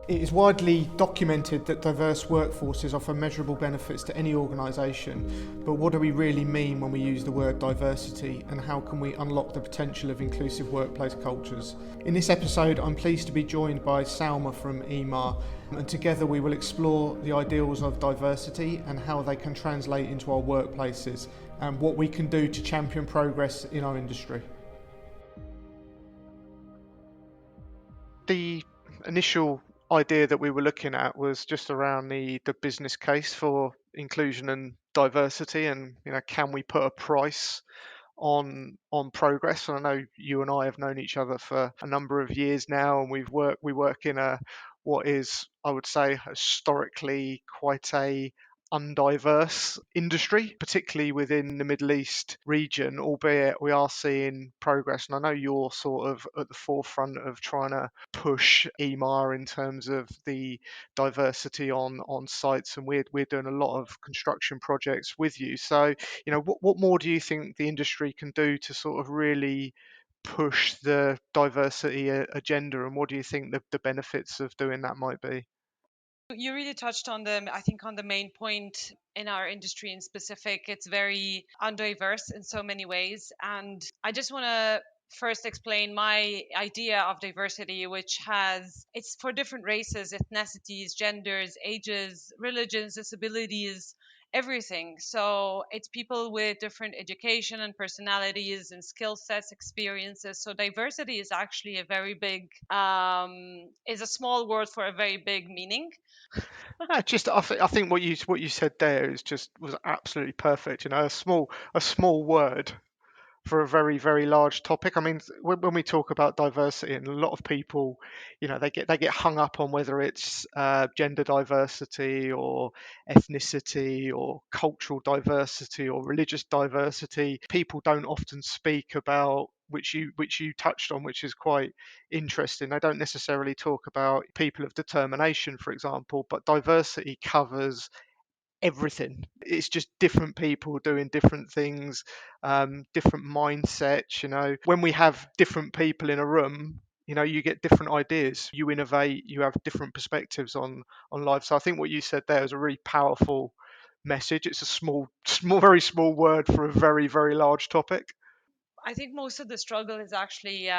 It is widely documented that diverse workforces offer measurable benefits to any organisation, but what do we really mean when we use the word diversity, and how can we unlock the potential of inclusive workplace cultures? In this episode, I'm pleased to be joined by Salma from Emaar, and together we will explore the ideals of diversity and how they can translate into our workplaces, and what we can do to champion progress in our industry. The initial idea that we were looking at was just around the business case for inclusion and diversity, and can we put a price on progress? And I know you and I have known each other for a number of years now, and we work in a what is, I would say, historically quite a undiverse industry, particularly within the Middle East region, albeit we are seeing progress. And I know you're sort of at the forefront of trying to push Emaar in terms of the diversity on sites, and we're doing a lot of construction projects with you. So, what more do you think the industry can do to sort of really push the diversity agenda, and what do you think the benefits of doing that might be? You really touched on I think, on the main point in our industry in specific. It's very undiverse in so many ways. And I just want to first explain my idea of diversity, which it's for different races, ethnicities, genders, ages, religions, disabilities, everything. So it's people with different education and personalities and skill sets, experiences. So diversity is actually a very big, is a small word for a very big meaning. Just I think what you said there was absolutely perfect. A small word for a very, very large topic. I mean, when we talk about diversity, and a lot of people, they get hung up on whether it's gender diversity or ethnicity or cultural diversity or religious diversity. People don't often speak about, which you touched on, which is quite interesting. They don't necessarily talk about people of determination, for example, but diversity covers everything. It's just different people doing different things, different mindsets. When we have different people in a room, you get different ideas, you innovate, you have different perspectives on life. So I think what you said there is a really powerful message. It's a very small word for a very, very large topic. I think most of the struggle is actually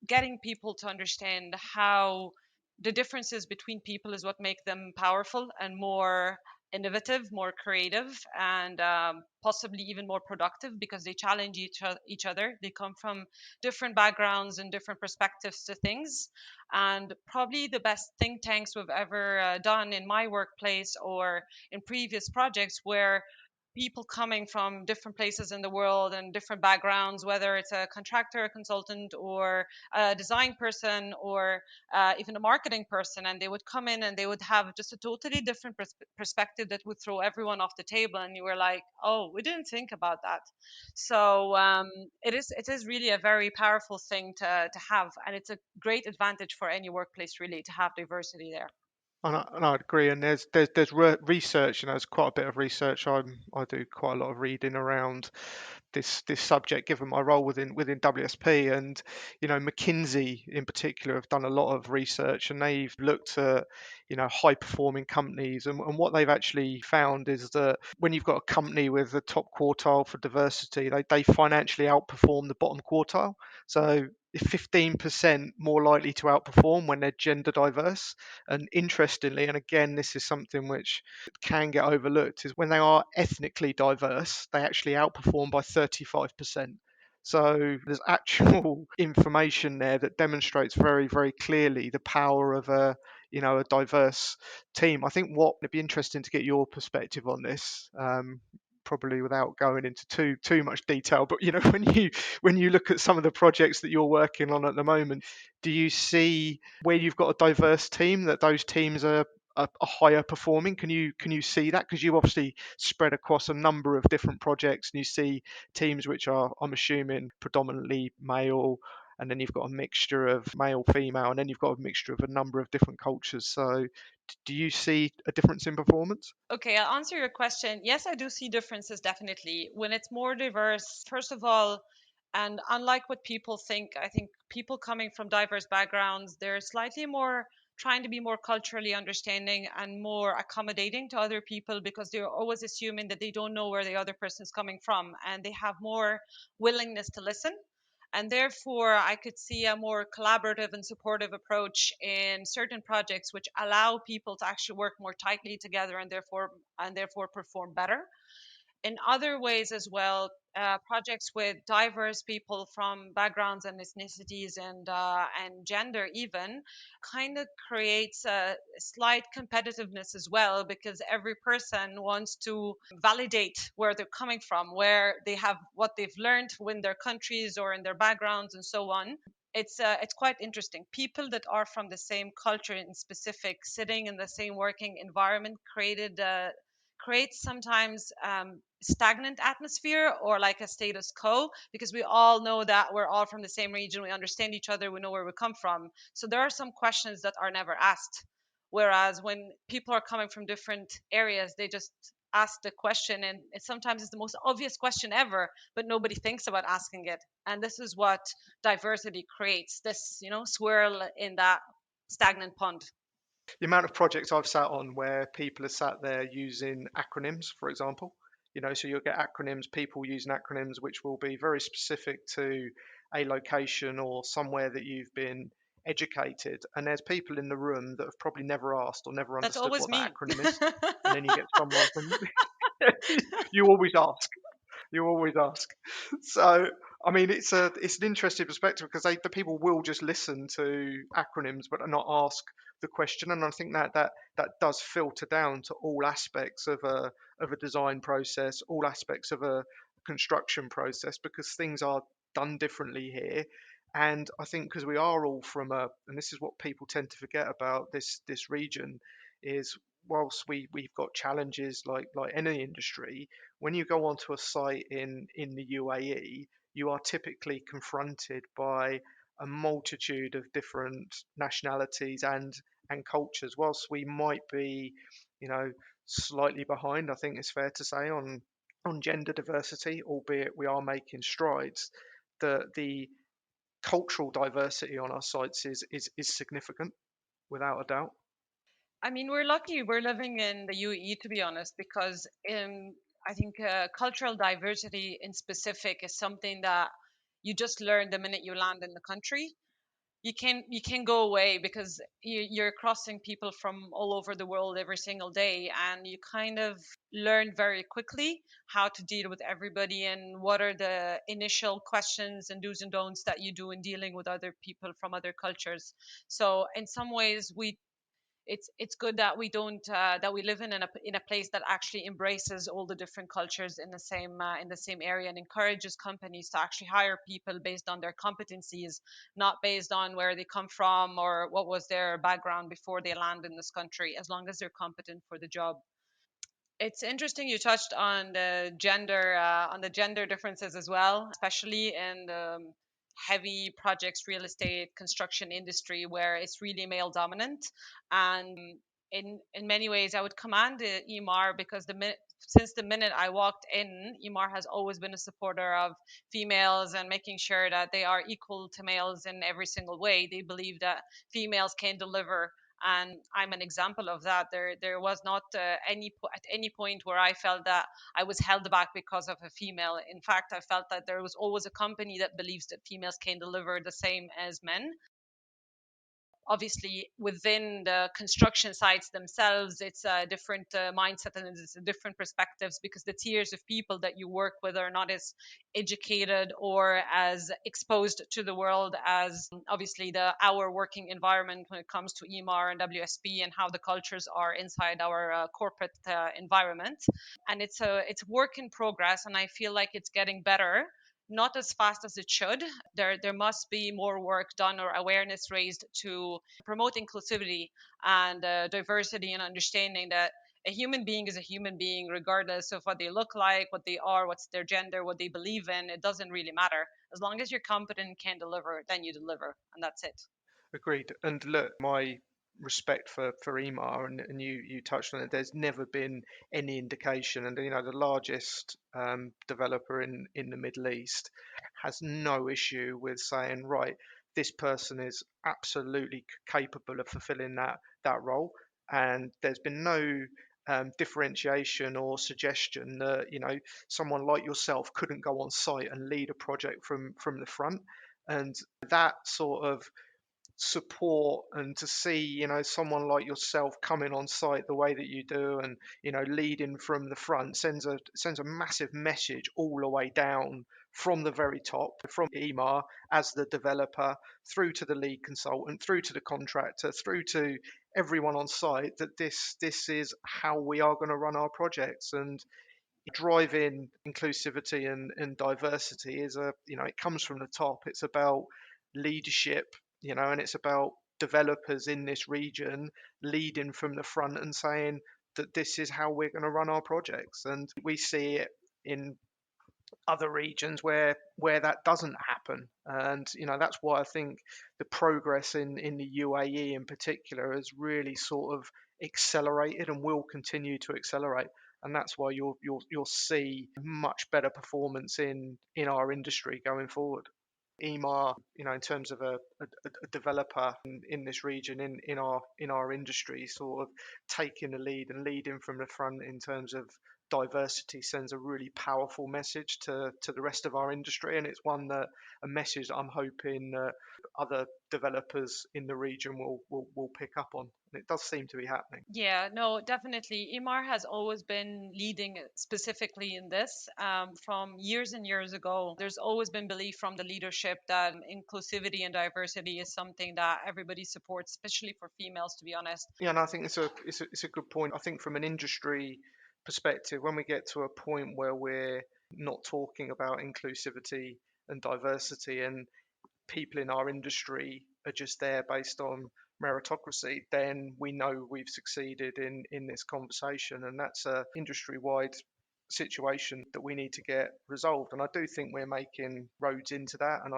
getting people to understand how the differences between people is what make them powerful and more innovative, more creative, and possibly even more productive because they challenge each other. They come from different backgrounds and different perspectives to things. And probably the best think tanks we've ever done in my workplace or in previous projects where people coming from different places in the world and different backgrounds, whether it's a contractor, a consultant, or a design person, or even a marketing person, and they would come in and they would have just a totally different perspective that would throw everyone off the table. And you were like, "Oh, we didn't think about that." So it is really a very powerful thing to have, and it's a great advantage for any workplace really to have diversity there. And I agree. And there's research. There's quite a bit of research. I do quite a lot of reading around this subject, given my role within WSP. And McKinsey in particular have done a lot of research, and they've looked at high performing companies, and what they've actually found is that when you've got a company with the top quartile for diversity, they financially outperform the bottom quartile. So 15% more likely to outperform when they're gender diverse. And interestingly, and again, this is something which can get overlooked, is when they are ethnically diverse, they actually outperform by 35%. So there's actual information there that demonstrates very, very clearly the power of a diverse team. I think what would be interesting to get your perspective on this. Probably without going into too much detail, but when you look at some of the projects that you're working on at the moment, do you see where you've got a diverse team, that those teams are higher performing? Can you see that? Because you obviously spread across a number of different projects, and you see teams which are, I'm assuming, predominantly male, and then you've got a mixture of male, female, and then you've got a mixture of a number of different cultures. So do you see a difference in performance? Okay, I'll answer your question. Yes, I do see differences definitely. When it's more diverse, first of all, and unlike what people think, I think people coming from diverse backgrounds, they're slightly more trying to be more culturally understanding and more accommodating to other people, because they're always assuming that they don't know where the other person is coming from, and they have more willingness to listen. And therefore, I could see a more collaborative and supportive approach in certain projects, which allow people to actually work more tightly together, and therefore perform better. In other ways as well, projects with diverse people from backgrounds and ethnicities and gender even kind of creates a slight competitiveness as well, because every person wants to validate where they're coming from, where they have what they've learned in their countries or in their backgrounds and so on. It's quite interesting. People that are from the same culture in specific, sitting in the same working environment, creates sometimes stagnant atmosphere or like a status quo, because we all know that we're all from the same region, we understand each other, we know where we come from. So there are some questions that are never asked, whereas when people are coming from different areas, they just ask the question, and it sometimes is the most obvious question ever, but nobody thinks about asking it. And this is what diversity creates, this swirl in that stagnant pond. The amount of projects I've sat on where people are sat there using acronyms, for example, so you'll get acronyms, people using acronyms which will be very specific to a location or somewhere that you've been educated, and there's people in the room that have probably never asked or never That's understood always what that me. acronym is, and then you get someone from you always ask. You always ask. So, I mean, it's an interesting perspective because the people will just listen to acronyms but not ask the question, and I think that does filter down to all aspects of a design process, all aspects of a construction process, because things are done differently here. And I think because we are all from and this is what people tend to forget about this region, is whilst we've got challenges like any industry, when you go onto a site in the UAE, you are typically confronted by a multitude of different nationalities and cultures. Whilst we might be, you know, slightly behind, I think it's fair to say on gender diversity, albeit we are making strides. The cultural diversity on our sites is significant, without a doubt. I mean, we're lucky we're living in the UAE, to be honest, because I think cultural diversity in specific is something that you just learn the minute you land in the country. You can go away, because you're crossing people from all over the world every single day, and you kind of learn very quickly how to deal with everybody and what are the initial questions and do's and don'ts that you do in dealing with other people from other cultures. So in some ways, it's good that we don't that we live in a place that actually embraces all the different cultures in the same area, and encourages companies to actually hire people based on their competencies, not based on where they come from or what was their background before they land in this country, as long as they're competent for the job. It's interesting you touched on the gender differences as well, especially in the heavy projects, real estate, construction industry, where it's really male dominant. And in many ways, I would commend the Emaar, because since the minute I walked in, Emaar has always been a supporter of females and making sure that they are equal to males in every single way. They believe that females can deliver, and I'm an example of that. There was not at any point where I felt that I was held back because of a female. In fact, I felt that there was always a company that believes that females can deliver the same as men. Obviously, within the construction sites themselves, it's a different mindset, and it's a different perspectives, because the tiers of people that you work with are not as educated or as exposed to the world as obviously the our working environment when it comes to Emaar and WSP, and how the cultures are inside our corporate environment. And it's work in progress, and I feel like it's getting better, not as fast as it should. There must be more work done or awareness raised to promote inclusivity and diversity, and understanding that a human being is a human being, regardless of what they look like, what they are, what's their gender, what they believe in. It doesn't really matter. As long as you're competent and can deliver, then you deliver, and that's it. Agreed. And look, my respect for Emaar, and you touched on it. There's never been any indication, and the largest developer in the Middle East has no issue with saying, right, this person is absolutely capable of fulfilling that role, and there's been no differentiation or suggestion that someone like yourself couldn't go on site and lead a project from the front. And that sort of support, and to see someone like yourself coming on site the way that you do, and leading from the front, sends a massive message all the way down from the very top, from Emaar as the developer, through to the lead consultant, through to the contractor, through to everyone on site, that this is how we are going to run our projects. And driving inclusivity and diversity is it comes from the top. It's about leadership, and it's about developers in this region leading from the front and saying that this is how we're going to run our projects. And we see it in other regions where that doesn't happen. And that's why I think the progress in the UAE in particular has really sort of accelerated and will continue to accelerate. And that's why you'll see much better performance in our industry going forward. Emaar, in terms of a developer in this region, in our industry, sort of taking the lead and leading from the front in terms of diversity, sends a really powerful message to the rest of our industry. And it's a message that I'm hoping that other developers in the region will pick up on. And it does seem to be happening. Yeah, no, definitely. Emaar has always been leading specifically in this from years and years ago. There's always been belief from the leadership that inclusivity and diversity is something that everybody supports, especially for females, to be honest. Yeah, and I think it's a good point. I think from an industry perspective, when we get to a point where we're not talking about inclusivity and diversity, and people in our industry are just there based on meritocracy, then we know we've succeeded in this conversation. And that's a industry wide situation that we need to get resolved. And I do think we're making roads into that. And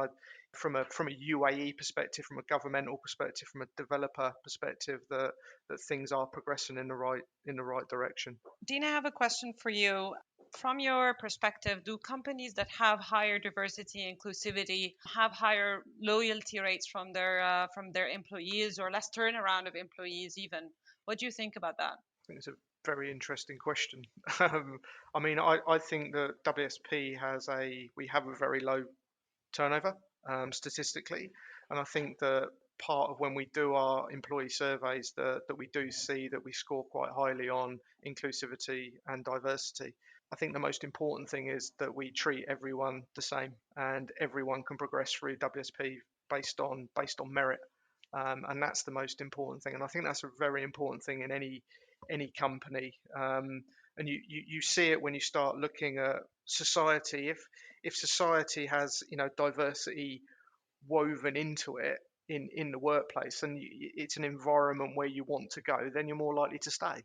from a UAE perspective, from a governmental perspective, from a developer perspective, that things are progressing in the right direction. Dean, I have a question for you. From your perspective, do companies that have higher diversity and inclusivity have higher loyalty rates from their employees, or less turnaround of employees even? What do you think about that? I think it's a very interesting question. I mean, I think that we have a very low turnover, statistically. And I think that part of when we do our employee surveys, that we do see that we score quite highly on inclusivity and diversity. I think the most important thing is that we treat everyone the same, and everyone can progress through WSP based on merit. And that's the most important thing. And I think that's a very important thing in any company. And you see it when you start looking at society. If society has diversity woven into it in the workplace, and it's an environment where you want to go, then you're more likely to stay.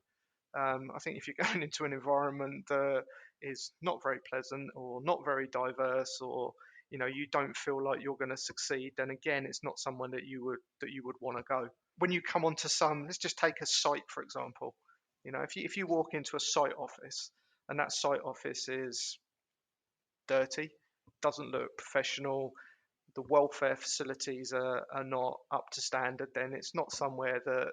I think if you're going into an environment that is not very pleasant or not very diverse, or you don't feel like you're going to succeed, then again, it's not someone that you would want to go. When you come onto let's just take a site for example. If you walk into a site office, and that site office is dirty, doesn't look professional, the welfare facilities are not up to standard, then it's not somewhere that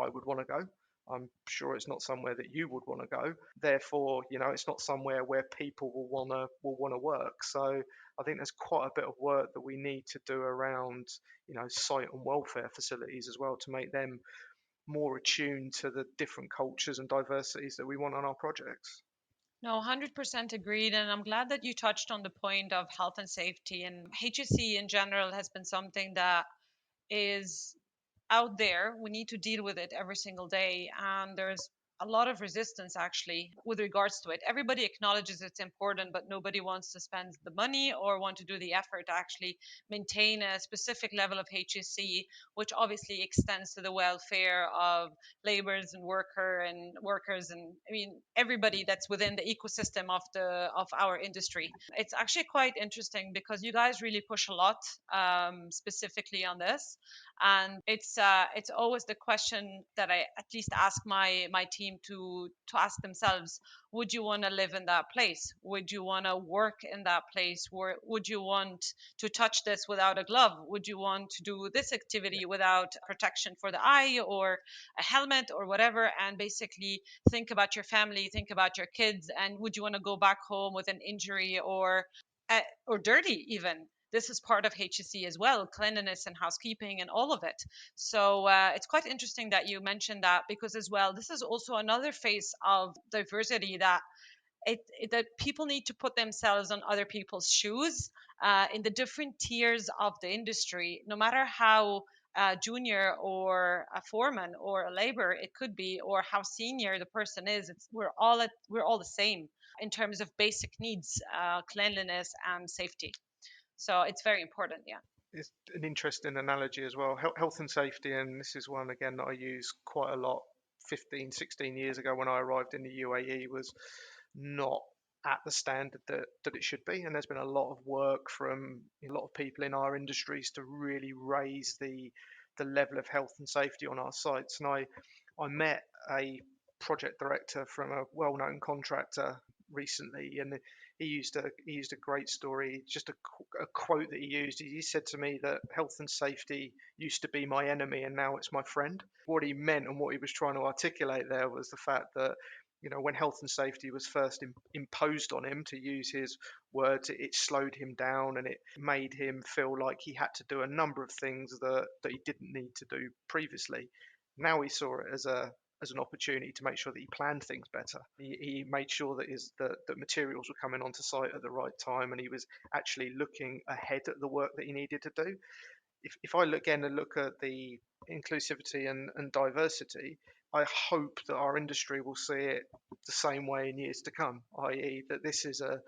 I would want to go. I'm sure it's not somewhere that you would want to go. Therefore, it's not somewhere where people will want to work. So I think there's quite a bit of work that we need to do around, site and welfare facilities as well, to make them more attuned to the different cultures and diversities that we want on our projects. No, 100% agreed. And I'm glad that you touched on the point of health and safety. And HSE in general has been something that is out there. We need to deal with it every single day. And there's a lot of resistance actually with regards to it. Everybody acknowledges it's important, but nobody wants to spend the money or want to do the effort to actually maintain a specific level of HSE, which obviously extends to the welfare of laborers and workers, and I mean everybody that's within the ecosystem of our industry. It's actually quite interesting because you guys really push a lot, specifically on this, and it's always the question that I at least ask my team team to ask themselves, would you want to live in that place? Would you want to work in that place? Would you want to touch this without a glove? Would you want to do this activity without protection for the eye or a helmet or whatever? And basically think about your family, think about your kids, and would you want to go back home with an injury or dirty even? This is part of HSE as well, cleanliness and housekeeping and all of it. So it's quite interesting that you mentioned that, because as well, this is also another face of diversity, that that people need to put themselves on other people's shoes in the different tiers of the industry, no matter how junior or a foreman or a laborer it could be, or how senior the person is. We're all the same in terms of basic needs, cleanliness and safety. So it's very important. Yeah. It's an interesting analogy as well. Health and safety, and this is one again that I use quite a lot. 15, 16 years ago when I arrived in the UAE was not at the standard that it should be. And there's been a lot of work from a lot of people in our industries to really raise the level of health and safety on our sites. And I met a project director from a well-known contractor recently, and he used a great story. Just a quote that he used. He said to me that health and safety used to be my enemy, and now it's my friend. What he meant and what he was trying to articulate there was the fact that, when health and safety was first imposed on him, to use his words, it slowed him down and it made him feel like he had to do a number of things that he didn't need to do previously. Now he saw it as an opportunity to make sure that he planned things better. He made sure that materials were coming onto site at the right time, and he was actually looking ahead at the work that he needed to do. If I look again and look at the inclusivity and diversity, I hope that our industry will see it the same way in years to come, i.e., that this is a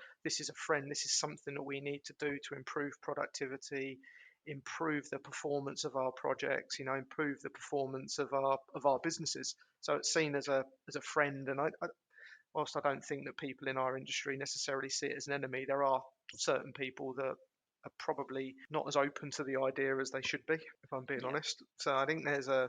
friend, this is something that we need to do to improve productivity, improve the performance of our projects, improve the performance of our businesses. So it's seen as a friend, and whilst I don't think that people in our industry necessarily see it as an enemy, there are certain people that are probably not as open to the idea as they should be, if I'm being Yeah. honest. So I think there's a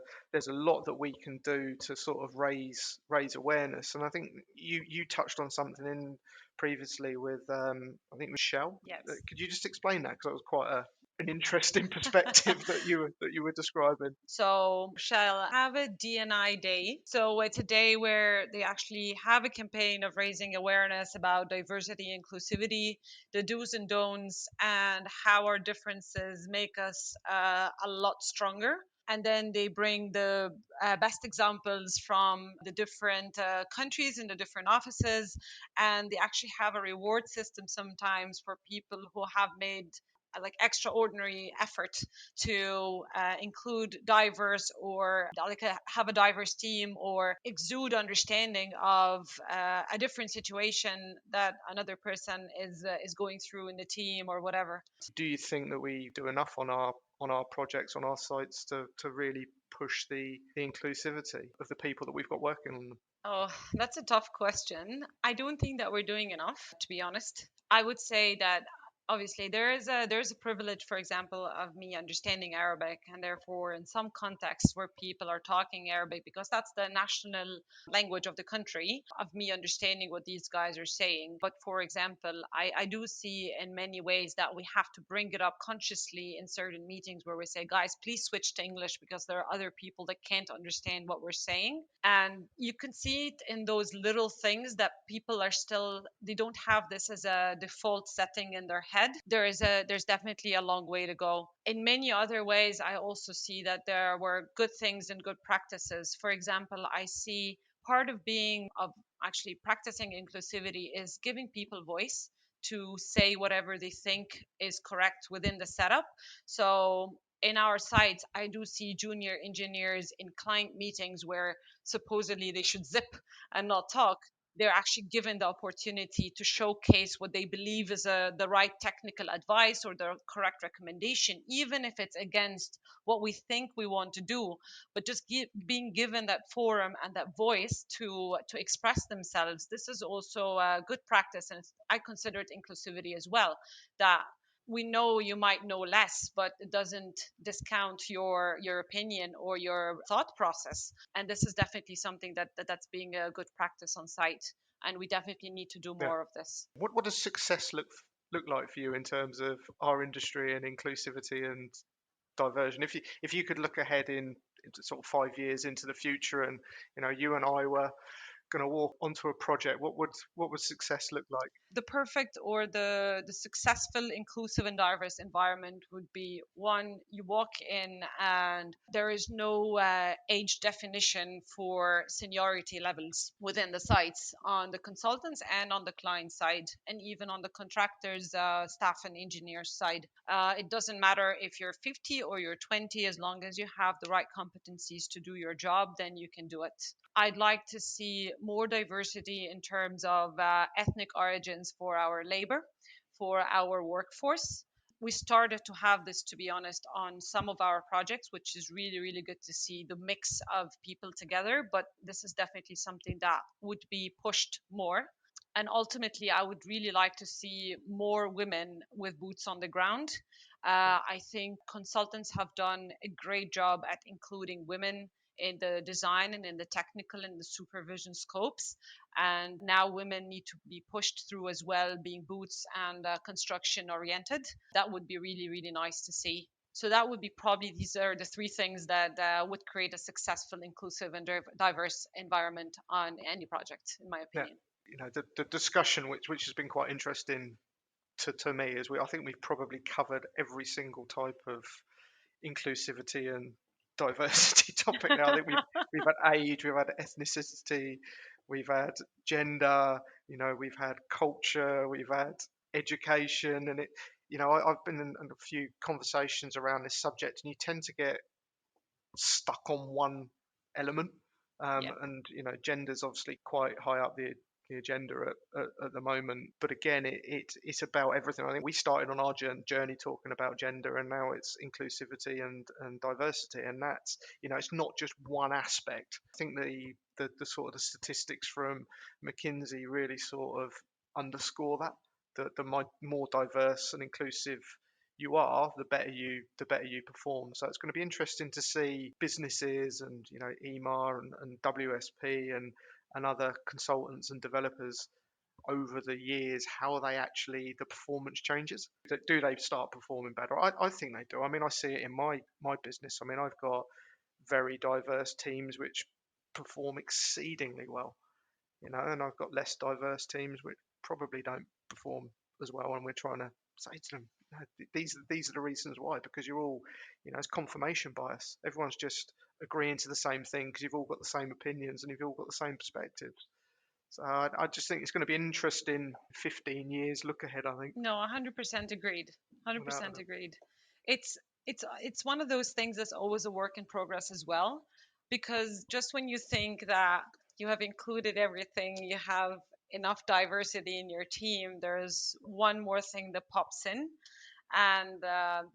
lot that we can do to sort of raise awareness. And I think you touched on something in previously with I think Michelle. Yes. Could you just explain that, because that was quite an interesting perspective that you were describing. So shall have a DNI day. So it's a day where they actually have a campaign of raising awareness about diversity, inclusivity, the do's and don'ts, and how our differences make us a lot stronger. And then they bring the best examples from the different countries and the different offices. And they actually have a reward system sometimes for people who have made like extraordinary effort to include diverse, or like have a diverse team, or exude understanding of a different situation that another person is going through in the team or whatever. Do you think that we do enough on our projects, on our sites, to really push the inclusivity of the people that we've got working on them? Oh, that's a tough question. I don't think that we're doing enough, to be honest. I would say that obviously there's a privilege, for example, of me understanding Arabic, and therefore in some contexts where people are talking Arabic, because that's the national language of the country, of me understanding what these guys are saying. But for example, I do see in many ways that we have to bring it up consciously in certain meetings where we say, guys, please switch to English because there are other people that can't understand what we're saying. And you can see it in those little things that people are still, they don't have this as a default setting in their head. There's definitely a long way to go. In many other ways, I also see that there were good things and good practices. For example, I see part of actually practicing inclusivity is giving people voice to say whatever they think is correct within the setup. So in our sites, I do see junior engineers in client meetings where supposedly they should zip and not talk. They're actually given the opportunity to showcase what they believe is the right technical advice or the correct recommendation, even if it's against what we think we want to do. But just being given that forum and that voice to express themselves, this is also a good practice, and I consider it inclusivity as well. That we know you might know less, but it doesn't discount your opinion or your thought process. And this is definitely something that's being a good practice on site. And we definitely need to do Yeah. more of this. What does success look like for you in terms of our industry and inclusivity and diversion? If you could look ahead into sort of 5 years into the future, and you and I were going to walk onto a project, what would success look like? The perfect or the successful inclusive and diverse environment would be one, you walk in and there is no age definition for seniority levels within the sites, on the consultants and on the client side, and even on the contractors, staff and engineers side. It doesn't matter if you're 50 or you're 20, as long as you have the right competencies to do your job, then you can do it. I'd like to see more diversity in terms of ethnic origins for our labor, for our workforce. We started to have this, to be honest, on some of our projects, which is really, really good to see the mix of people together. But this is definitely something that would be pushed more. And ultimately, I would really like to see more women with boots on the ground. I think consultants have done a great job at including women in the design and in the technical and the supervision scopes. And now women need to be pushed through as well, being boots and construction oriented. That would be really, really nice to see. So that would be probably, these are the three things that would create a successful, inclusive, and diverse environment on any project, in my Yeah, opinion. the discussion, which has been quite interesting to me, is I think we've probably covered every single type of inclusivity and diversity topic now. I think we've had age, we've had ethnicity, we've had gender, we've had culture, we've had education, and I've been in a few conversations around this subject, and you tend to get stuck on one element. Yeah. And gender's obviously quite high up the agenda at the moment. But again, it's about everything. I think we started on our journey talking about gender, and now it's inclusivity and diversity, and that's it's not just one aspect. I think the sort of the statistics from McKinsey really sort of underscore that. The more diverse and inclusive you are, the better you perform. So it's going to be interesting to see businesses and Emaar and WSP and other consultants and developers over the years, how they actually the performance changes. Do they start performing better? I think they do. I mean, I see it in my business. I mean, I've got very diverse teams which perform exceedingly well, and I've got less diverse teams which probably don't perform as well. And we're trying to say to them, these are the reasons why, because you're all, it's confirmation bias. Everyone's just agreeing to the same thing because you've all got the same opinions and you've all got the same perspectives. So I just think it's going to be an interesting 15 years look ahead, I think, No, 100% agreed. without a 100% doubt. agreed. It's one of those things that's always a work in progress as well, because just when you think that you have included everything, you have enough diversity in your team, there's one more thing that pops in, and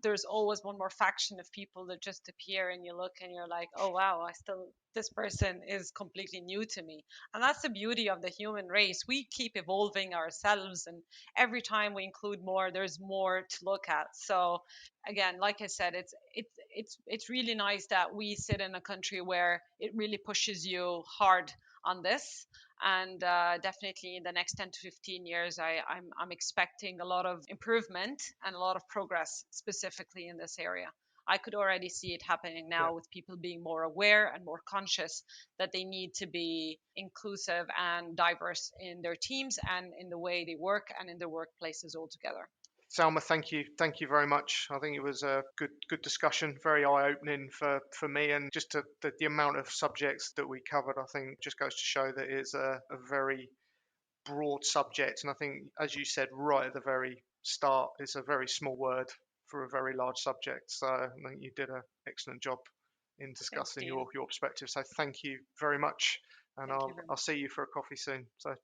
there's always one more faction of people that just appear, and you look and you're like, oh wow, I still, this person is completely new to me. And that's the beauty of the human race, we keep evolving ourselves, and every time we include more, there's more to look at. So again, like I said, it's really nice that we sit in a country where it really pushes you hard on this. And definitely in the next 10 to 15 years, I'm expecting a lot of improvement and a lot of progress specifically in this area. I could already see it happening Yeah. now with people being more aware and more conscious that they need to be inclusive and diverse in their teams and in the way they work and in their workplaces altogether. Salma, thank you very much. I think it was a good discussion, very eye-opening for me, and just the amount of subjects that we covered, I think, just goes to show that it's a very broad subject. And I think, as you said right at the very start, it's a very small word for a very large subject. So I think you did an excellent job in Thanks, discussing Dean. your perspective. So thank you very much, and Thank you I'll very I'll much. see you for a coffee soon. So